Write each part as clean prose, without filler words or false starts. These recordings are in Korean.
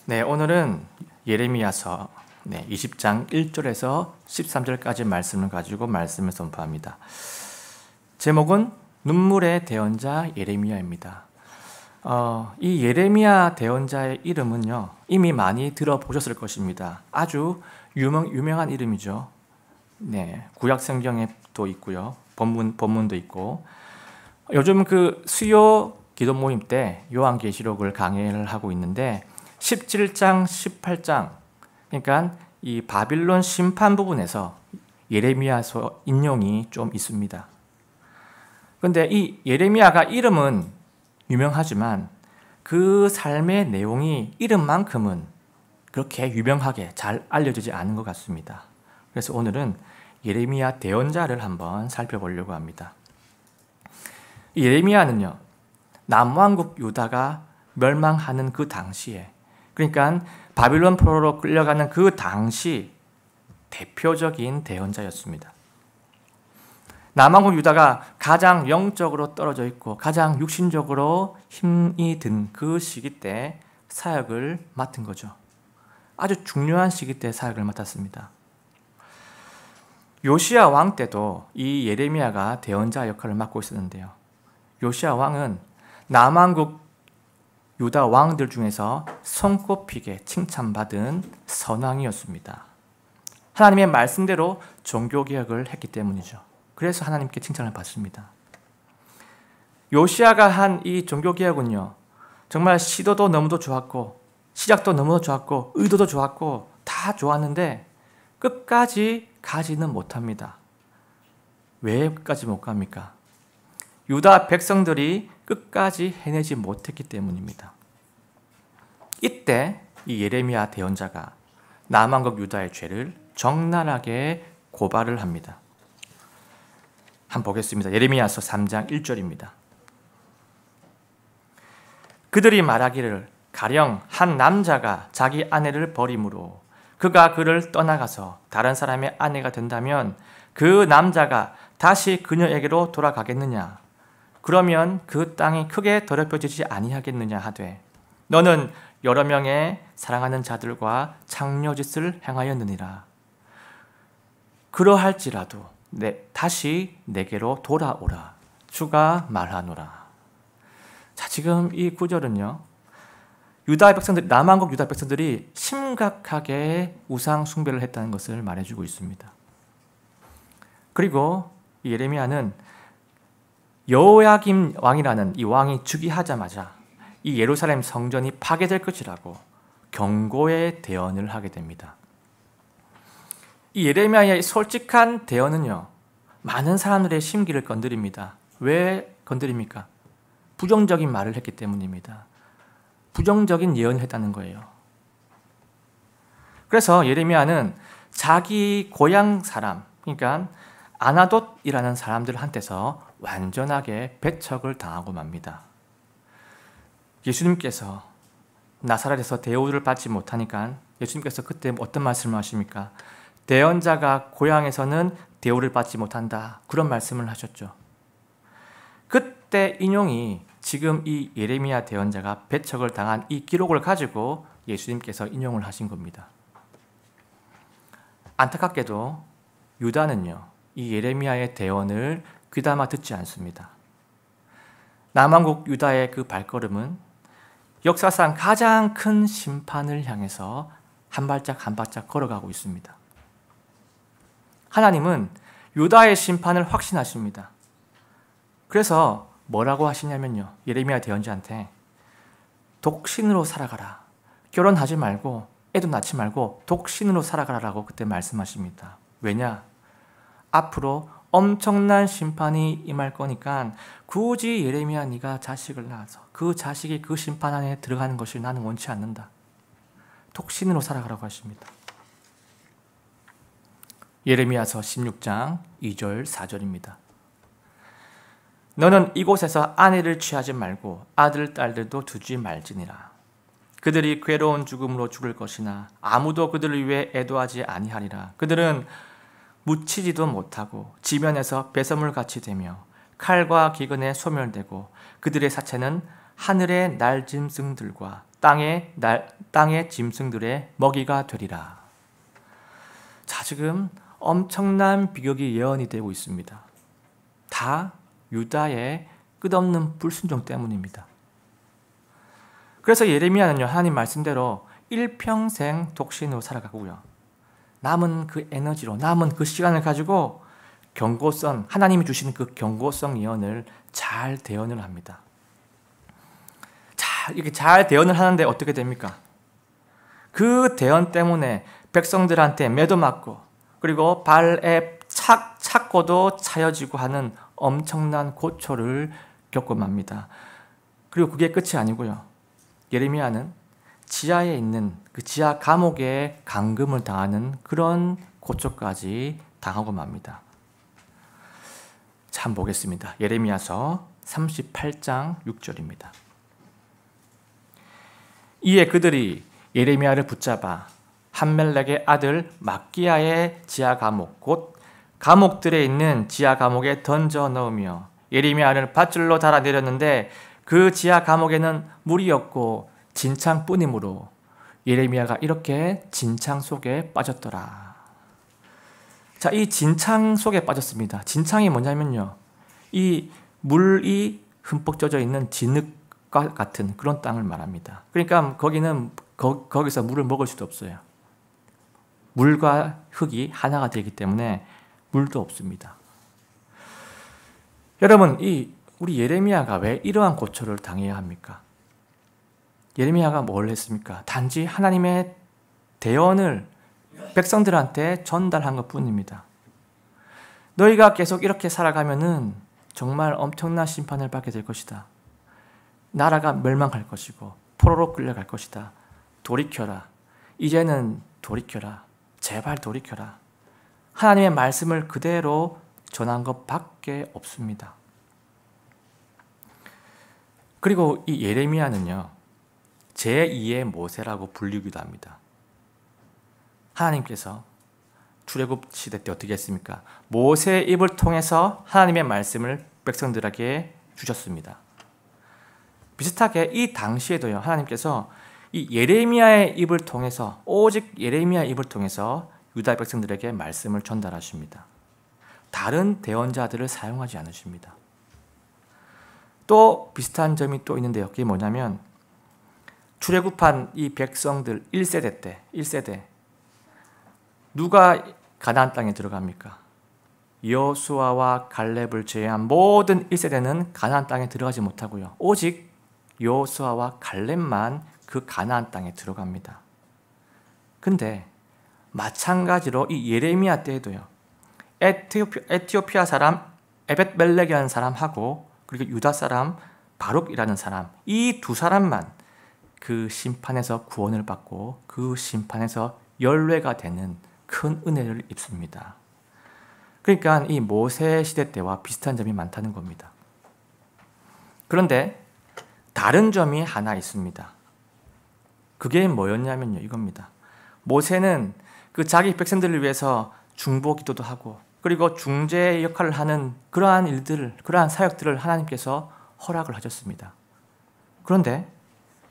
네, 오늘은 예레미야서 20장 1절에서 13절까지 말씀을 가지고 말씀을 선포합니다. 제목은 눈물의 대언자 예레미야입니다. 이 예레미야 대언자의 이름은요, 이미 많이 들어보셨을 것입니다. 아주 유명한 이름이죠. 네, 구약 성경에도 있고요, 본문도 있고. 요즘 그 수요 기도 모임 때 요한계시록을 강의를 하고 있는데 17장, 18장, 그러니까 이 바빌론 심판 부분에서 예레미야서 인용이 좀 있습니다. 그런데 이 예레미야가 이름은 유명하지만 그 삶의 내용이 이름만큼은 그렇게 유명하게 잘 알려지지 않은 것 같습니다. 그래서 오늘은 예레미야 대언자를 한번 살펴보려고 합니다. 예레미야는요, 남왕국 유다가 멸망하는 그 당시에, 그러니까 바빌론 포로로 끌려가는 그 당시 대표적인 대언자였습니다. 남왕국 유다가 가장 영적으로 떨어져 있고 가장 육신적으로 힘이 든 그 시기 때 사역을 맡은 거죠. 아주 중요한 시기 때 사역을 맡았습니다. 요시야 왕 때도 이 예레미야가 대언자 역할을 맡고 있었는데요. 요시야 왕은 남왕국 유다 왕들 중에서 손꼽히게 칭찬받은 선왕이었습니다. 하나님의 말씀대로 종교개혁을 했기 때문이죠. 그래서 하나님께 칭찬을 받습니다. 요시야가 한 이 종교개혁은요, 정말 시도도 너무도 좋았고 시작도 너무도 좋았고 의도도 좋았고 다 좋았는데 끝까지 가지는 못합니다. 왜 끝까지 못 갑니까? 유다 백성들이 끝까지 해내지 못했기 때문입니다. 이때 이 예레미야 대언자가 남왕국 유다의 죄를 적나라하게 고발을 합니다. 한번 보겠습니다. 예레미야서 3장 1절입니다. 그들이 말하기를 가령 한 남자가 자기 아내를 버림으로 그가 그를 떠나가서 다른 사람의 아내가 된다면 그 남자가 다시 그녀에게로 돌아가겠느냐? 그러면 그 땅이 크게 더럽혀지지 아니하겠느냐 하되 너는 여러 명의 사랑하는 자들과 창녀짓을 행하였느니라. 그러할지라도 다시 내게로 돌아오라. 주가 말하노라. 자, 지금 이 구절은요, 유다 백성들, 남왕국 유다 백성들이 심각하게 우상 숭배를 했다는 것을 말해주고 있습니다. 그리고 예레미야는 여호야김 왕이라는 이 왕이 즉위하자마자 이 예루살렘 성전이 파괴될 것이라고 경고의 대언을 하게 됩니다. 이 예레미야의 솔직한 대언은요, 많은 사람들의 심기를 건드립니다. 왜 건드립니까? 부정적인 말을 했기 때문입니다. 부정적인 예언을 했다는 거예요. 그래서 예레미야는 자기 고향 사람, 그러니까 아나돗이라는 사람들한테서 완전하게 배척을 당하고 맙니다. 예수님께서 나사렛에서 대우를 받지 못하니까 예수님께서 그때 어떤 말씀을 하십니까? 대언자가 고향에서는 대우를 받지 못한다, 그런 말씀을 하셨죠. 그때 인용이 지금 이 예레미야 대언자가 배척을 당한 이 기록을 가지고 예수님께서 인용을 하신 겁니다. 안타깝게도 유다는요, 이 예레미야의 대언을 귀담아 듣지 않습니다. 남왕국 유다의 그 발걸음은 역사상 가장 큰 심판을 향해서 한 발짝 한 발짝 걸어가고 있습니다. 하나님은 유다의 심판을 확신하십니다. 그래서 뭐라고 하시냐면요, 예레미야 대언자한테 독신으로 살아가라. 결혼하지 말고 애도 낳지 말고 독신으로 살아가라라고 그때 말씀하십니다. 왜냐? 앞으로 엄청난 심판이 임할 거니까 굳이 예레미야 네가 자식을 낳아서 그 자식이 그 심판 안에 들어가는 것을 나는 원치 않는다. 독신으로 살아가라고 하십니다. 예레미야서 16장 2절 4절입니다. 너는 이곳에서 아내를 취하지 말고 아들 딸들도 두지 말지니라. 그들이 괴로운 죽음으로 죽을 것이나 아무도 그들을 위해 애도하지 아니하리라. 그들은 묻히지도 못하고 지면에서 배설물같이 되며 칼과 기근에 소멸되고 그들의 사체는 하늘의 날짐승들과 땅의 땅의 짐승들의 먹이가 되리라. 자, 지금 엄청난 비극이 예언이 되고 있습니다. 다 유다의 끝없는 불순종 때문입니다. 그래서 예레미야는요, 하나님 말씀대로 일평생 독신으로 살아가고요. 남은 그 에너지로, 남은 그 시간을 가지고 경고성, 하나님이 주신 그 경고성 예언을 잘 대언을 합니다. 이렇게 잘 대언을 하는데 어떻게 됩니까? 그 대언 때문에 백성들한테 매도 맞고, 그리고 발에 착고도 차여지고 하는 엄청난 고초를 겪고 맙니다. 그리고 그게 끝이 아니고요. 예레미야는 지하에 있는 그 지하 감옥에 감금을 당하는 그런 고초까지 당하고 맙니다. 참 보겠습니다. 예레미야서 38장 6절입니다. 이에 그들이 예레미야를 붙잡아 함멜렉의 아들 막기야의 지하 감옥, 곧 감옥들에 있는 지하 감옥에 던져 넣으며 예레미야를 밧줄로 달아 내렸는데 그 지하 감옥에는 물이 없고 진창뿐이므로 예레미야가 이렇게 진창 속에 빠졌더라. 자, 이 진창 속에 빠졌습니다. 진창이 뭐냐면요, 이 물이 흠뻑 젖어 있는 진흙과 같은 그런 땅을 말합니다. 그러니까 거기서 물을 먹을 수도 없어요. 물과 흙이 하나가 되기 때문에 물도 없습니다. 여러분, 우리 예레미야가 왜 이러한 고초를 당해야 합니까? 예레미야가 뭘 했습니까? 단지 하나님의 대언을 백성들한테 전달한 것뿐입니다. 너희가 계속 이렇게 살아가면은 정말 엄청난 심판을 받게 될 것이다. 나라가 멸망할 것이고 포로로 끌려갈 것이다. 돌이켜라. 이제는 돌이켜라. 제발 돌이켜라. 하나님의 말씀을 그대로 전한 것밖에 없습니다. 그리고 이 예레미야는요, 제2의 모세라고 불리기도 합니다. 하나님께서 출애굽 시대 때 어떻게 했습니까? 모세의 입을 통해서 하나님의 말씀을 백성들에게 주셨습니다. 비슷하게 이 당시에도요, 하나님께서 이 예레미야의 입을 통해서, 오직 예레미야의 입을 통해서 유다 백성들에게 말씀을 전달하십니다. 다른 대언자들을 사용하지 않으십니다. 또 비슷한 점이 또 있는데요. 그게 뭐냐면 출애굽한 이 백성들 1세대 누가 가나안 땅에 들어갑니까? 여호수아와 갈렙을 제외한 모든 1세대는 가나안 땅에 들어가지 못하고요. 오직 여호수아와 갈렙만 그 가나안 땅에 들어갑니다. 근데 마찬가지로 이 예레미야 때에도요, 에티오피아 사람 에벳멜렉이라는 사람하고 그리고 유다 사람 바룩이라는 사람, 이 두 사람만 그 심판에서 구원을 받고 그 심판에서 열외가 되는 큰 은혜를 입습니다. 그러니까 이 모세 시대 때와 비슷한 점이 많다는 겁니다. 그런데 다른 점이 하나 있습니다. 그게 뭐였냐면요, 이겁니다. 모세는 그 자기 백성들을 위해서 중보 기도도 하고, 그리고 중재 역할을 하는 그러한 일들을, 그러한 사역들을 하나님께서 허락을 하셨습니다. 그런데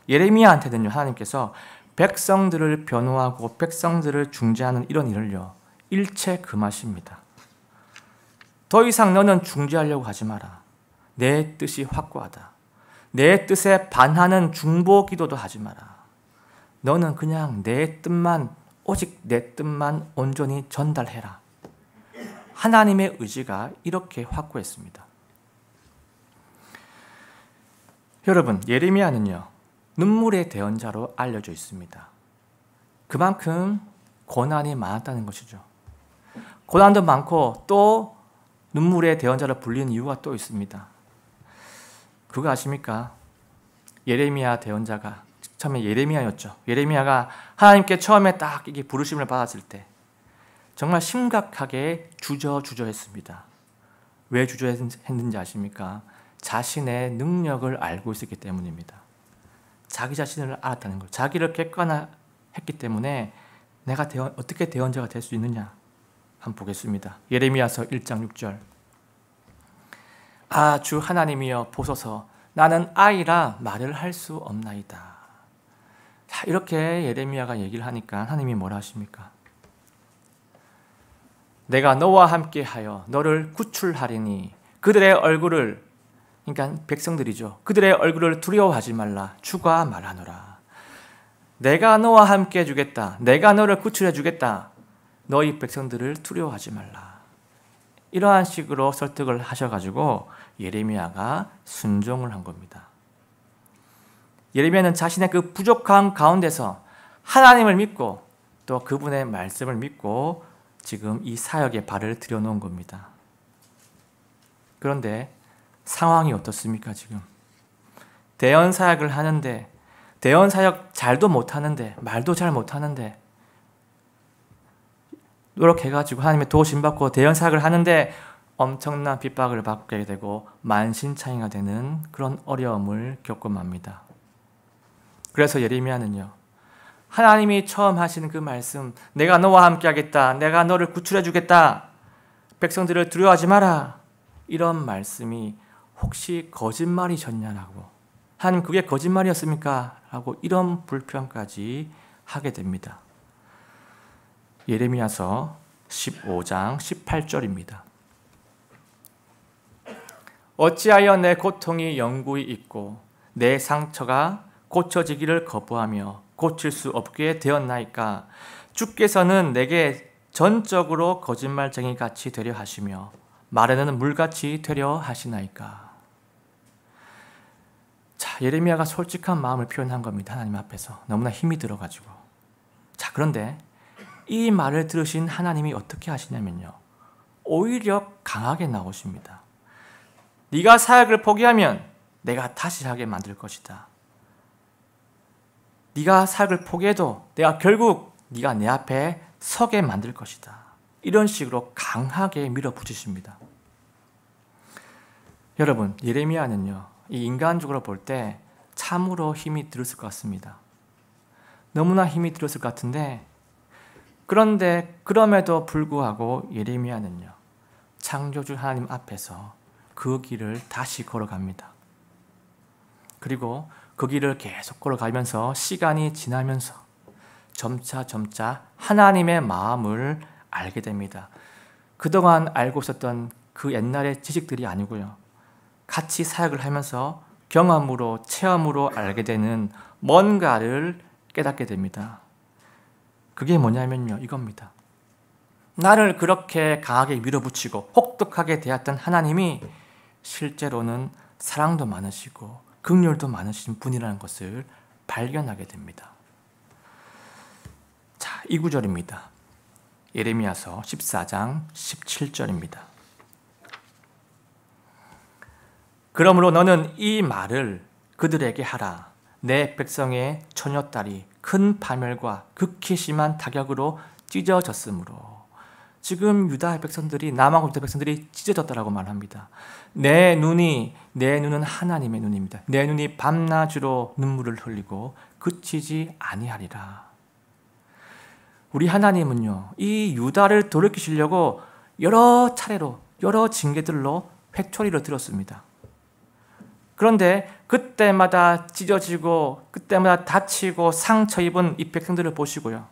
예레미야한테는요, 하나님께서 백성들을 변호하고 백성들을 중재하는 이런 일을요, 일체 금하십니다. 더 이상 너는 중재하려고 하지 마라. 내 뜻이 확고하다. 내 뜻에 반하는 중보 기도도 하지 마라. 너는 그냥 내 뜻만, 오직 내 뜻만 온전히 전달해라. 하나님의 의지가 이렇게 확고했습니다. 여러분, 예레미야는요, 눈물의 대언자로 알려져 있습니다. 그만큼 고난이 많았다는 것이죠. 고난도 많고 또 눈물의 대언자로 불리는 이유가 또 있습니다. 그거 아십니까? 예레미야 대언자가 처음에 예레미야였죠. 예레미야가 하나님께 처음에 딱 이게 부르심을 받았을 때 정말 심각하게 주저했습니다. 왜 주저했는지 아십니까? 자신의 능력을 알고 있었기 때문입니다. 자기 자신을 알았다는 것, 자기를 객관화했기 때문에 내가 어떻게 대언자가 될 수 있느냐 한번 보겠습니다. 예레미야서 1장 6절. 아, 주 하나님이여 보소서, 나는 아이라 말을 할 수 없나이다. 자, 이렇게 예레미야가 얘기를 하니까 하나님이 뭐라 하십니까? 내가 너와 함께하여 너를 구출하리니 그들의 얼굴을, 그러니까 백성들이죠, 그들의 얼굴을 두려워하지 말라 주가 말하노라. 내가 너와 함께 해주겠다. 내가 너를 구출해 주겠다. 너희 백성들을 두려워하지 말라. 이러한 식으로 설득을 하셔가지고 예레미야가 순종을 한 겁니다. 예레미야는 자신의 그 부족한 가운데서 하나님을 믿고 또 그분의 말씀을 믿고 지금 이 사역에 발을 들여놓은 겁니다. 그런데 상황이 어떻습니까? 지금 대언 사역을 하는데, 대언 사역 잘도 못하는데, 말도 잘 못하는데, 노력해가지고 하나님의 도우심 받고 대언 사역을 하는데 엄청난 핍박을 받게 되고 만신창이가 되는 그런 어려움을 겪고 맙니다. 그래서 예레미야는요, 하나님이 처음 하시는 그 말씀, 내가 너와 함께 하겠다, 내가 너를 구출해 주겠다, 백성들을 두려워하지 마라, 이런 말씀이 혹시 거짓말이셨냐라고, 하나님 그게 거짓말이었습니까? 라고 이런 불평까지 하게 됩니다. 예레미야서 15장 18절입니다. 어찌하여 내 고통이 영구히 있고 내 상처가 고쳐지기를 거부하며 고칠 수 없게 되었나이까? 주께서는 내게 전적으로 거짓말쟁이 같이 되려 하시며 말에는 물같이 되려 하시나이까? 자, 예레미야가 솔직한 마음을 표현한 겁니다. 하나님 앞에서 너무나 힘이 들어가지고. 자, 그런데 이 말을 들으신 하나님이 어떻게 하시냐면요, 오히려 강하게 나오십니다. 네가 사역을 포기하면 내가 다시 하게 만들 것이다. 네가 사역을 포기해도 내가 결국 네가 내 앞에 서게 만들 것이다. 이런 식으로 강하게 밀어붙이십니다. 여러분, 예레미야는요, 이 인간적으로 볼 때 참으로 힘이 들었을 것 같습니다. 너무나 힘이 들었을 것 같은데, 그런데 그럼에도 불구하고 예레미야는요, 창조주 하나님 앞에서 그 길을 다시 걸어갑니다. 그리고 그 길을 계속 걸어가면서 시간이 지나면서 점차 하나님의 마음을 알게 됩니다. 그동안 알고 있었던 그 옛날의 지식들이 아니고요, 같이 사역을 하면서 경험으로, 체험으로 알게 되는 뭔가를 깨닫게 됩니다. 그게 뭐냐면요, 이겁니다. 나를 그렇게 강하게 밀어붙이고 혹독하게 대했던 하나님이 실제로는 사랑도 많으시고 긍휼도 많으신 분이라는 것을 발견하게 됩니다. 자, 이 구절입니다. 예레미야서 14장 17절입니다. 그러므로 너는 이 말을 그들에게 하라. 내 백성의 처녀딸이 큰 파멸과 극히 심한 타격으로 찢어졌으므로. 지금 유다 백성들이, 남왕 유다 백성들이 찢어졌다라고 말합니다. 내 눈은 하나님의 눈입니다. 내 눈이 밤낮으로 눈물을 흘리고 그치지 아니하리라. 우리 하나님은요, 이 유다를 돌이키시려고 여러 차례로, 여러 징계들로 회초리를 들었습니다. 그런데 그때마다 찢어지고 그때마다 다치고 상처 입은 이 백성들을 보시고요,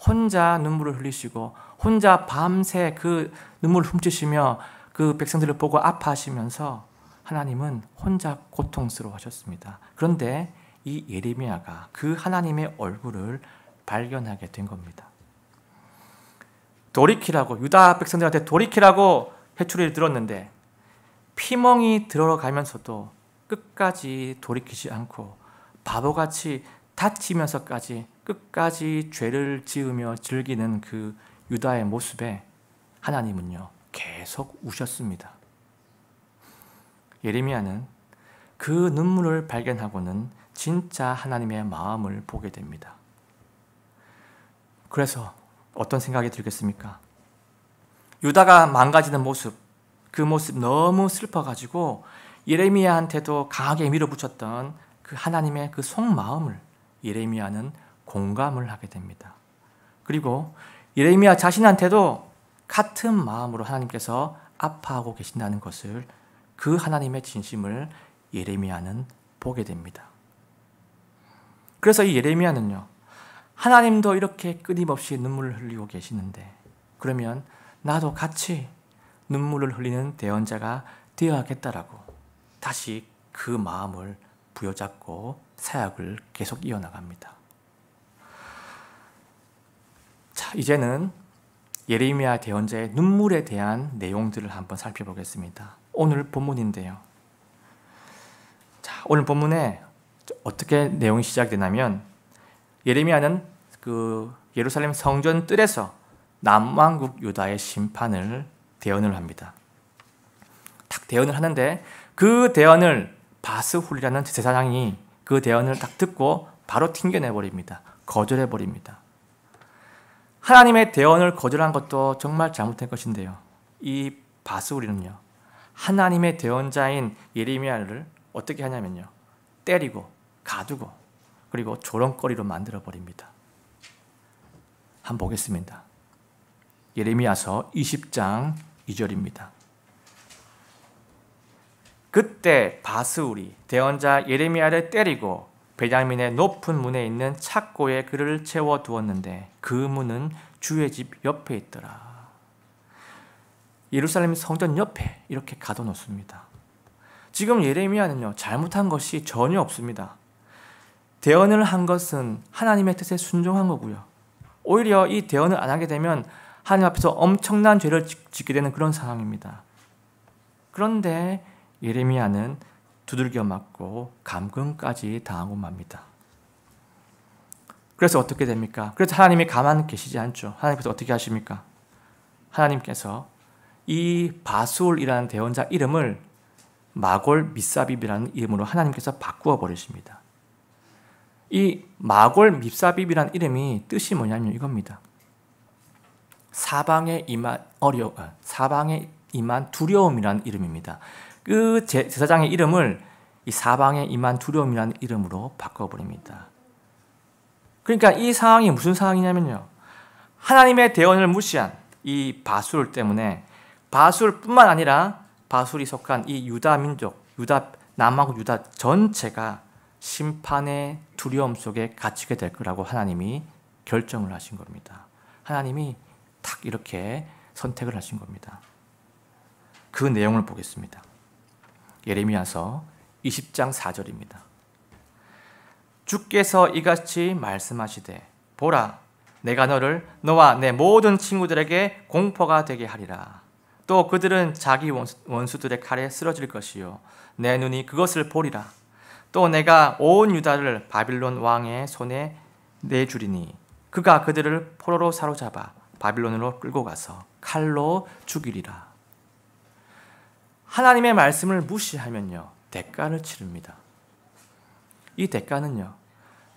혼자 눈물을 흘리시고 혼자 밤새 그 눈물을 훔치시며 그 백성들을 보고 아파하시면서 하나님은 혼자 고통스러워하셨습니다. 그런데 이 예레미야가 그 하나님의 얼굴을 발견하게 된 겁니다. 돌이키라고, 유다 백성들한테 돌이키라고 회초리를 들었는데 피멍이 들어가면서도 끝까지 돌이키지 않고 바보같이 다치면서까지 끝까지 죄를 지으며 즐기는 그 유다의 모습에 하나님은요, 계속 우셨습니다. 예레미야는 그 눈물을 발견하고는 진짜 하나님의 마음을 보게 됩니다. 그래서 어떤 생각이 들겠습니까? 유다가 망가지는 모습, 그 모습 너무 슬퍼가지고 예레미야한테도 강하게 밀어붙였던 그 하나님의 그 속마음을 예레미야는 공감을 하게 됩니다. 그리고 예레미야 자신한테도 같은 마음으로 하나님께서 아파하고 계신다는 것을, 그 하나님의 진심을 예레미야는 보게 됩니다. 그래서 이 예레미야는요, 하나님도 이렇게 끊임없이 눈물을 흘리고 계시는데 그러면 나도 같이 눈물을 흘리는 대언자가 되어야겠다라고 다시 그 마음을 부여잡고 사역을 계속 이어나갑니다. 자, 이제는 예레미야 대언자의 눈물에 대한 내용들을 한번 살펴보겠습니다. 오늘 본문인데요. 자, 오늘 본문에 어떻게 내용이 시작되냐면 예레미야는 그 예루살렘 성전 뜰에서 남왕국 유다의 심판을 대언을 합니다. 딱 대언을 하는데 그 대언을 바스훌이라는 제사장이 그 대언을 딱 듣고 바로 튕겨내버립니다. 거절해버립니다. 하나님의 대언을 거절한 것도 정말 잘못된 것인데요. 이 바스훌이는요, 하나님의 대언자인 예레미야를 어떻게 하냐면요, 때리고 가두고 그리고 조롱거리로 만들어버립니다. 한번 보겠습니다. 예레미야서 20장 2절입니다. 그때 바스훌이 대언자 예레미야를 때리고 베냐민의 높은 문에 있는 착고에 그를 채워두었는데 그 문은 주의 집 옆에 있더라. 예루살렘 성전 옆에 이렇게 가둬놓습니다. 지금 예레미야는요, 잘못한 것이 전혀 없습니다. 대언을 한 것은 하나님의 뜻에 순종한 거고요. 오히려 이 대언을 안 하게 되면 하나님 앞에서 엄청난 죄를 짓게 되는 그런 상황입니다. 그런데 예레미야는 두들겨 맞고 감금까지 당하고 맙니다. 그래서 어떻게 됩니까? 그래서 하나님이 가만히 계시지 않죠. 하나님께서 어떻게 하십니까? 하나님께서 이 바술이라는 대언자 이름을 마골 밉사빕이라는 이름으로 하나님께서 바꾸어 버리십니다. 이 마골 밉사빕이라는 이름이 뜻이 뭐냐면 이겁니다. 사방에 임한 두려움이라는 이름입니다. 그 제사장의 이름을 이 사방에 임한 두려움이라는 이름으로 바꿔버립니다. 그러니까 이 상황이 무슨 상황이냐면요, 하나님의 대언을 무시한 이 바술 때문에 바술뿐만 아니라 바술이 속한 이 유다 민족, 남왕국 유다 전체가 심판의 두려움 속에 갇히게 될 거라고 하나님이 결정을 하신 겁니다. 하나님이 딱 이렇게 선택을 하신 겁니다. 그 내용을 보겠습니다. 예레미야서 20장 4절입니다. 주께서 이같이 말씀하시되 보라, 내가 너와 내 모든 친구들에게 공포가 되게 하리라. 또 그들은 자기 원수들의 칼에 쓰러질 것이요 내 눈이 그것을 보리라. 또 내가 온 유다를 바빌론 왕의 손에 내주리니 그가 그들을 포로로 사로잡아 바빌론으로 끌고 가서 칼로 죽이리라. 하나님의 말씀을 무시하면요, 대가를 치릅니다. 이 대가는요,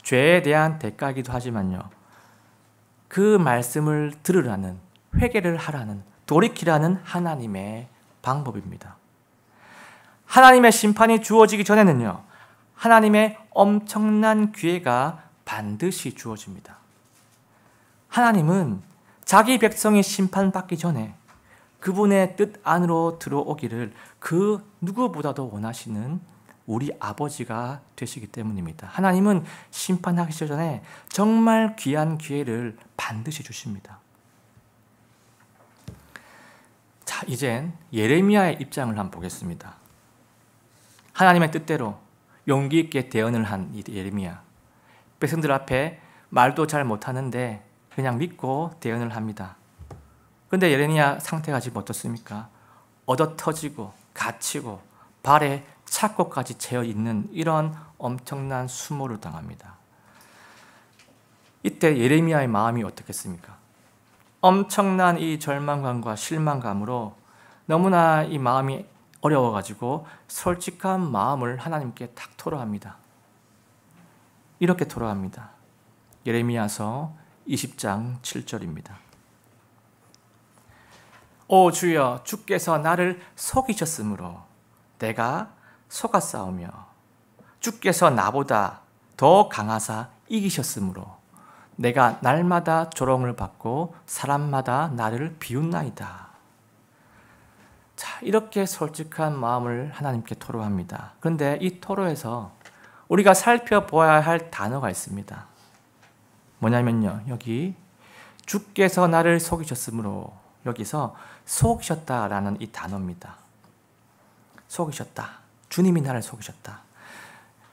죄에 대한 대가이기도 하지만요, 그 말씀을 들으라는, 회개를 하라는, 돌이키라는 하나님의 방법입니다. 하나님의 심판이 주어지기 전에는요, 하나님의 엄청난 기회가 반드시 주어집니다. 하나님은 자기 백성이 심판받기 전에 그분의 뜻 안으로 들어오기를 그 누구보다도 원하시는 우리 아버지가 되시기 때문입니다. 하나님은 심판하기 전에 정말 귀한 기회를 반드시 주십니다. 자, 이젠 예레미야의 입장을 한번 보겠습니다. 하나님의 뜻대로 용기 있게 대언을 한 이 예레미야. 백성들 앞에 말도 잘 못하는데 그냥 믿고 대언을 합니다. 그런데 예레미야 상태가 지금 어떻습니까? 얻어터지고 갇히고 발에 착고까지 채여 있는 이런 엄청난 수모를 당합니다. 이때 예레미야의 마음이 어떻겠습니까? 엄청난 이 절망감과 실망감으로 너무나 이 마음이 어려워가지고 솔직한 마음을 하나님께 탁 토로합니다. 이렇게 토로합니다. 예레미야서 20장 7절입니다. 오 주여, 주께서 나를 속이셨으므로 내가 속았사오며 주께서 나보다 더 강하사 이기셨으므로 내가 날마다 조롱을 받고 사람마다 나를 비웃나이다. 자, 이렇게 솔직한 마음을 하나님께 토로합니다. 그런데 이 토로에서 우리가 살펴보아야 할 단어가 있습니다. 뭐냐면요. 여기 주께서 나를 속이셨으므로 여기서 속이셨다라는 이 단어입니다. 속이셨다. 주님이 나를 속이셨다.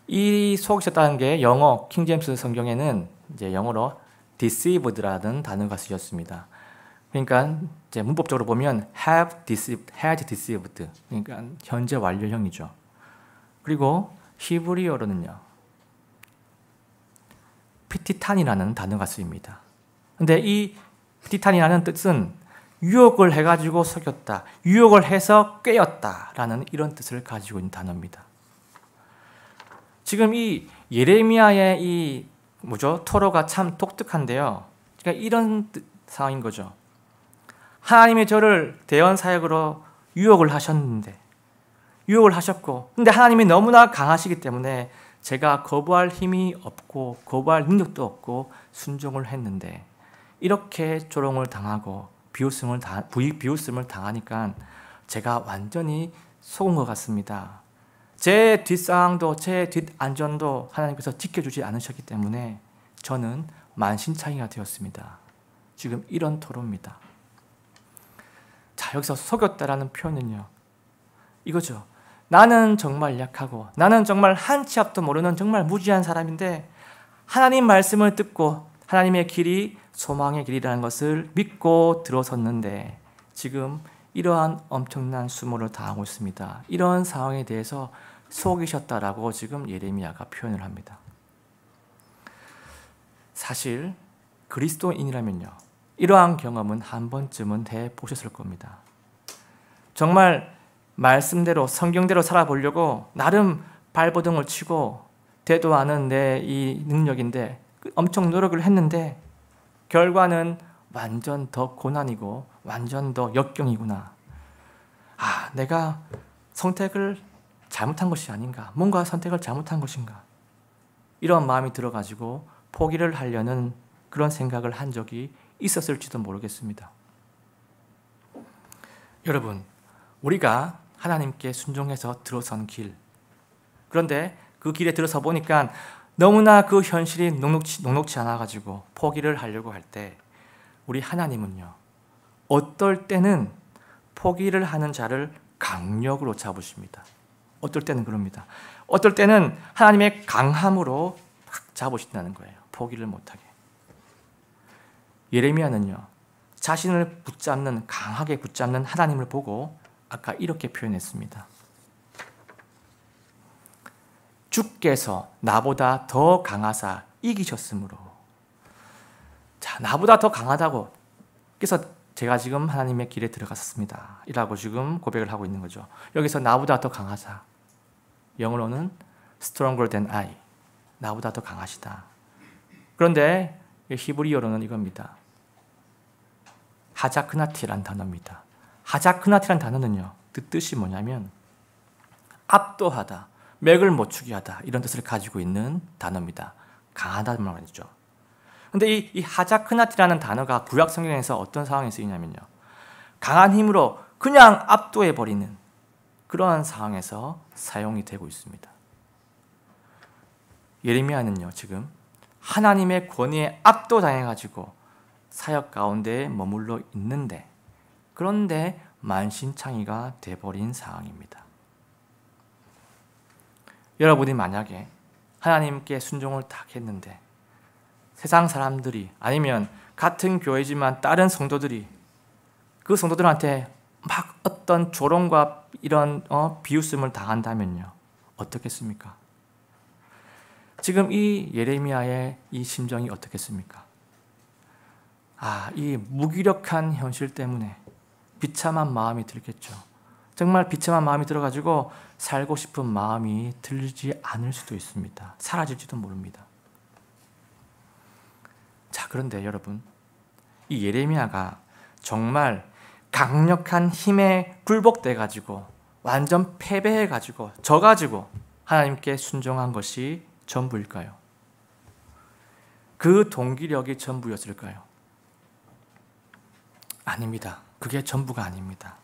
이 속이셨다는 게 영어 킹제임스 성경에는 이제 영어로 deceived라는 단어가 쓰였습니다. 그러니까 이제 문법적으로 보면 had deceived. 그러니까 현재 완료형이죠. 그리고 히브리어로는요. 피티탄이라는 단어가 쓰입니다. 근데 이 피티탄이라는 뜻은 유혹을 해가지고 속였다, 유혹을 해서 꿰었다라는 이런 뜻을 가지고 있는 단어입니다. 지금 이 예레미야의 이 토로가 참 독특한데요. 그러니까 이런 상황인 거죠. 하나님이 저를 대언 사역으로 유혹을 하셨는데, 유혹을 하셨고, 근데 하나님이 너무나 강하시기 때문에 제가 거부할 힘이 없고 거부할 능력도 없고 순종을 했는데 이렇게 조롱을 당하고 비웃음을 당하니까 제가 완전히 속은 것 같습니다. 제 뒷상황도 제 뒷안전도 하나님께서 지켜주지 않으셨기 때문에 저는 만신창이가 되었습니다. 지금 이런 토로입니다. 자, 여기서 속였다라는 표현은요, 이거죠. 나는 정말 약하고 나는 정말 한 치 앞도 모르는 정말 무지한 사람인데 하나님 말씀을 듣고 하나님의 길이 소망의 길이라는 것을 믿고 들어섰는데 지금 이러한 엄청난 수모를 당하고 있습니다. 이런 상황에 대해서 속이셨다라고 지금 예레미야가 표현을 합니다. 사실 그리스도인이라면요, 이러한 경험은 한 번쯤은 해보셨을 겁니다. 정말 말씀대로 성경대로 살아보려고 나름 발버둥을 치고 되도 않은 내 이 능력인데 엄청 노력을 했는데 결과는 완전 더 고난이고 완전 더 역경이구나. 아, 내가 선택을 잘못한 것이 아닌가, 뭔가 선택을 잘못한 것인가, 이런 마음이 들어가지고 포기를 하려는 그런 생각을 한 적이 있었을지도 모르겠습니다. 여러분, 우리가 하나님께 순종해서 들어선 길, 그런데 그 길에 들어서 보니까 너무나 그 현실이 녹록치 않아가지고 포기를 하려고 할 때 우리 하나님은요, 어떨 때는 포기를 하는 자를 강력으로 잡으십니다. 어떨 때는 그럽니다. 어떨 때는 하나님의 강함으로 확 잡으신다는 거예요. 포기를 못하게. 예레미야는요, 자신을 강하게 붙잡는 하나님을 보고 아까 이렇게 표현했습니다. 주께서 나보다 더 강하사 이기셨으므로. 자, 나보다 더 강하다고. 그래서 제가 지금 하나님의 길에 들어갔습니다. 이라고 지금 고백을 하고 있는 거죠. 여기서 나보다 더 강하사. 영어로는 stronger than I. 나보다 더 강하시다. 그런데 히브리어로는 이겁니다. 하자크나티란 단어입니다. 하자크나티란 단어는요, 뜻이 뭐냐면 압도하다, 맥을 못 추게 하다, 이런 뜻을 가지고 있는 단어입니다. 강하다는 말이죠. 그런데 이 하자크나티라는 단어가 구약 성경에서 어떤 상황에 쓰이냐면요, 강한 힘으로 그냥 압도해버리는 그러한 상황에서 사용이 되고 있습니다. 예레미야는요, 지금 하나님의 권위에 압도당해가지고 사역 가운데 머물러 있는데, 그런데 만신창이가 돼버린 상황입니다. 여러분이 만약에 하나님께 순종을 딱 했는데 세상 사람들이, 아니면 같은 교회지만 다른 성도들이 그 성도들한테 막 어떤 조롱과 이런 비웃음을 당한다면요, 어떻겠습니까? 지금 이 예레미야의 이 심정이 어떻겠습니까? 아, 이 무기력한 현실 때문에 비참한 마음이 들겠죠. 정말 비참한 마음이 들어가지고 살고 싶은 마음이 들지 않을 수도 있습니다. 사라질지도 모릅니다. 자, 그런데 여러분, 이 예레미야가 정말 강력한 힘에 굴복돼가지고 완전 패배해가지고 져가지고 하나님께 순종한 것이 전부일까요? 그 동기력이 전부였을까요? 아닙니다. 그게 전부가 아닙니다.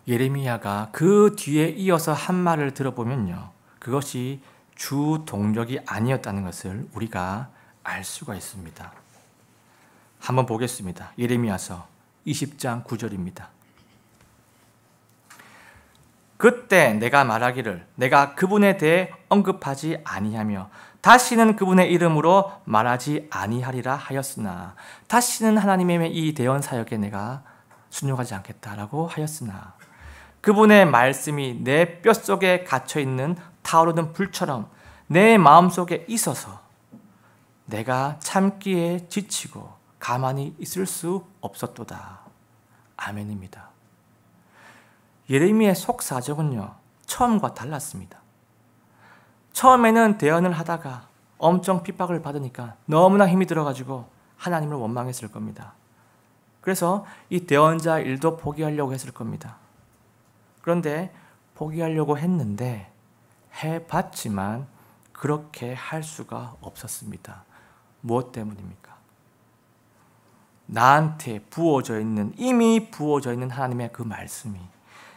예레미야가 그 뒤에 이어서 한 말을 들어보면요, 그것이 주 동력이 아니었다는 것을 우리가 알 수가 있습니다. 한번 보겠습니다. 예레미야서 20장 9절입니다. 그때 내가 말하기를 내가 그분에 대해 언급하지 아니하며 다시는 그분의 이름으로 말하지 아니하리라 하였으나 다시는 하나님의 이 대언 사역에 내가 순종하지 않겠다라고 하였으나 그분의 말씀이 내 뼛속에 갇혀있는 타오르는 불처럼 내 마음속에 있어서 내가 참기에 지치고 가만히 있을 수 없었도다. 아멘입니다. 예레미야의 속사정은요, 처음과 달랐습니다. 처음에는 대언을 하다가 엄청 핍박을 받으니까 너무나 힘이 들어가지고 하나님을 원망했을 겁니다. 그래서 이 대언자 일도 포기하려고 했을 겁니다. 그런데 포기하려고 했는데 해봤지만 그렇게 할 수가 없었습니다. 무엇 때문입니까? 나한테 이미 부어져 있는 하나님의 그 말씀이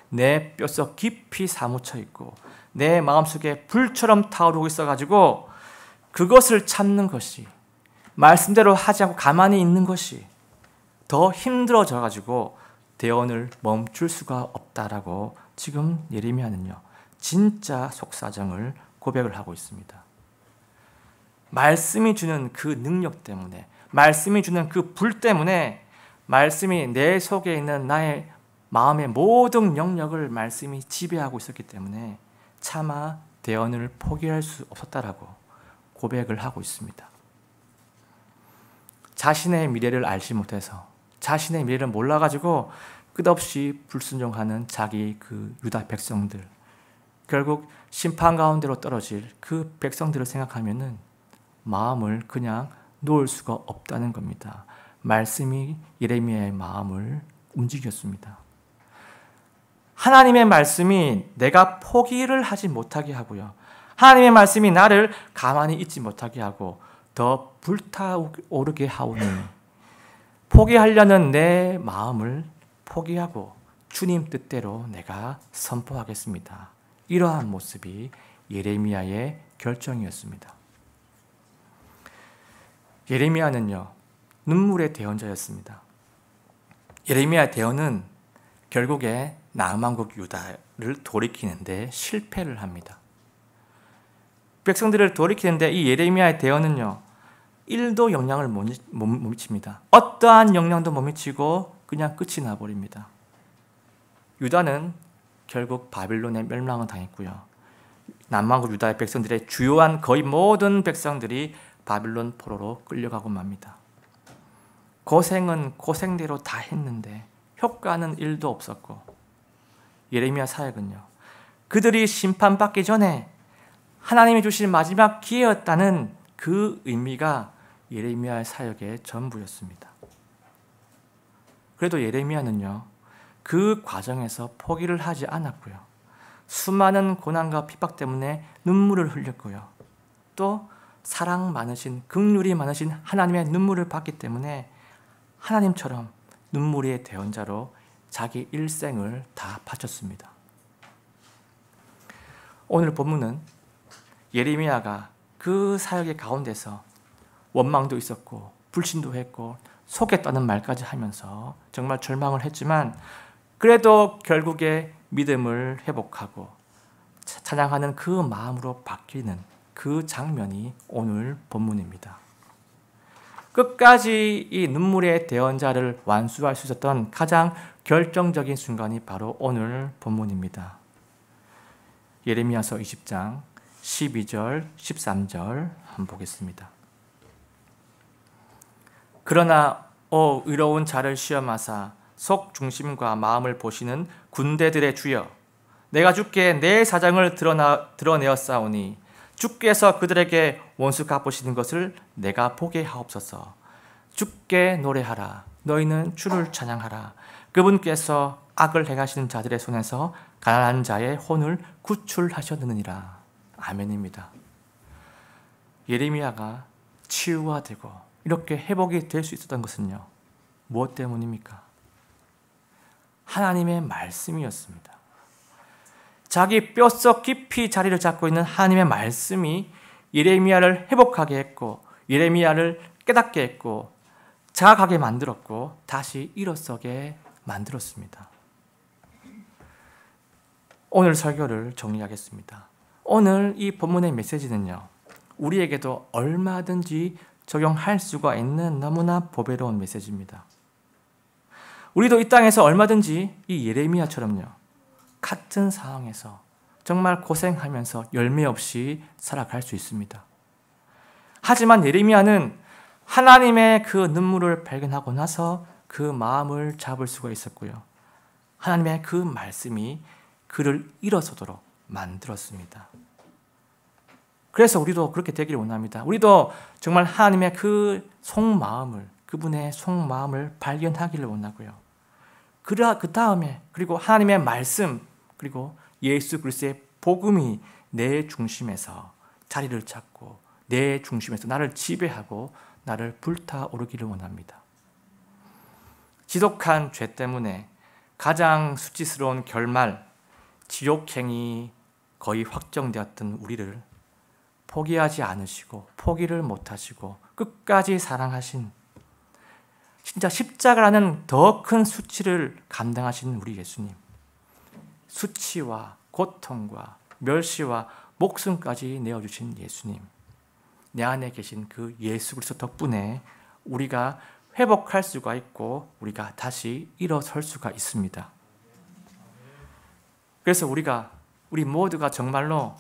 내 뼛속 깊이 사무쳐 있고 내 마음속에 불처럼 타오르고 있어가지고 그것을 참는 것이, 말씀대로 하지 않고 가만히 있는 것이 더 힘들어져가지고 대언을 멈출 수가 없다라고 지금 예레미야는요, 진짜 속사정을 고백을 하고 있습니다. 말씀이 주는 그 능력 때문에, 말씀이 주는 그 불 때문에, 말씀이 내 속에 있는 나의 마음의 모든 영역을 말씀이 지배하고 있었기 때문에 차마 대언을 포기할 수 없었다라고 고백을 하고 있습니다. 자신의 미래를 알지 못해서, 자신의 미래를 몰라가지고 끝없이 불순종하는 자기 그 유다 백성들, 결국 심판 가운데로 떨어질 그 백성들을 생각하면은 마음을 그냥 놓을 수가 없다는 겁니다. 말씀이 예레미야의 마음을 움직였습니다. 하나님의 말씀이 내가 포기를 하지 못하게 하고요, 하나님의 말씀이 나를 가만히 있지 못하게 하고 더 불타오르게 하오니 포기하려는 내 마음을 포기하고 주님 뜻대로 내가 선포하겠습니다. 이러한 모습이 예레미야의 결정이었습니다. 예레미야는요, 눈물의 대언자였습니다. 예레미야 대언은 결국에 남왕국 유다를 돌이키는데 실패를 합니다. 백성들을 돌이키는데 이 예레미야의 대언은요, 1도 영향을 못 미칩니다. 어떠한 영향도 못 미치고 그냥 끝이 나버립니다. 유다는 결국 바빌론에 멸망을 당했고요, 남왕국 유다의 백성들의 주요한 거의 모든 백성들이 바빌론 포로로 끌려가고 맙니다. 고생은 고생대로 다 했는데 효과는 1도 없었고, 예레미야 사역은요, 그들이 심판받기 전에 하나님이 주신 마지막 기회였다는 그 의미가 예레미야의 사역의 전부였습니다. 그래도 예레미야는요, 그 과정에서 포기를 하지 않았고요, 수많은 고난과 핍박 때문에 눈물을 흘렸고요, 또 사랑 많으신, 긍휼이 많으신 하나님의 눈물을 받기 때문에 하나님처럼 눈물의 대언자로 자기 일생을 다 바쳤습니다. 오늘 본문은 예레미야가 그 사역의 가운데서 원망도 있었고 불신도 했고 속였다는 말까지 하면서 정말 절망을 했지만 그래도 결국에 믿음을 회복하고 찬양하는 그 마음으로 바뀌는 그 장면이 오늘 본문입니다. 끝까지 이 눈물의 대언자를 완수할 수 있었던 가장 결정적인 순간이 바로 오늘 본문입니다. 예레미야서 20장 12절, 13절 한번 보겠습니다. 그러나 의로운 자를 시험하사 속 중심과 마음을 보시는 군대들의 주여, 내가 주께 내 사정을 드러내었사오니 주께서 그들에게 원수 갚으시는 것을 내가 보게 하옵소서. 주께 노래하라. 너희는 주를 찬양하라. 그분께서 악을 행하시는 자들의 손에서 가난한 자의 혼을 구출하셨느니라. 아멘입니다. 예레미야가 치유가 되고 이렇게 회복이 될 수 있었던 것은요, 무엇 때문입니까? 하나님의 말씀이었습니다. 자기 뼛속 깊이 자리를 잡고 있는 하나님의 말씀이 예레미야를 회복하게 했고 예레미야를 깨닫게 했고 자각하게 만들었고 다시 일어서게 만들었습니다. 오늘 설교를 정리하겠습니다. 오늘 이 본문의 메시지는요, 우리에게도 얼마든지 적용할 수가 있는 너무나 보배로운 메시지입니다. 우리도 이 땅에서 얼마든지 이 예레미야처럼요, 같은 상황에서 정말 고생하면서 열매 없이 살아갈 수 있습니다. 하지만 예레미야는 하나님의 그 눈물을 발견하고 나서 그 마음을 잡을 수가 있었고요. 하나님의 그 말씀이 그를 일어서도록 만들었습니다. 그래서 우리도 그렇게 되기를 원합니다. 우리도 정말 하나님의 그 속마음을, 그분의 속마음을 발견하기를 원하고요. 그 다음에 그리고 하나님의 말씀 그리고 예수 그리스도의 복음이 내 중심에서 자리를 잡고 내 중심에서 나를 지배하고 나를 불타오르기를 원합니다. 지독한 죄 때문에 가장 수치스러운 결말, 지옥행이 거의 확정되었던 우리를 포기하지 않으시고 포기를 못하시고 끝까지 사랑하신, 진짜 십자가라는 더 큰 수치를 감당하신 우리 예수님, 수치와 고통과 멸시와 목숨까지 내어주신 예수님, 내 안에 계신 그 예수 그리스도 덕분에 우리가 회복할 수가 있고 우리가 다시 일어설 수가 있습니다. 그래서 우리 모두가 정말로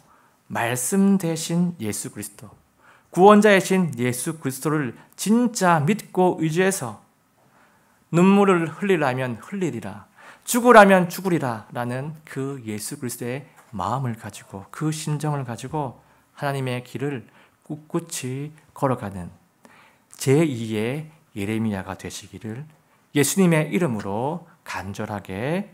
말씀 대신 예수 그리스도, 구원자이신 예수 그리스도를 진짜 믿고 의지해서 눈물을 흘리라면 흘리리라, 죽으라면 죽으리라 라는 그 예수 그리스도의 마음을 가지고 그 심정을 가지고 하나님의 길을 꿋꿋이 걸어가는 제2의 예레미야가 되시기를 예수님의 이름으로 간절하게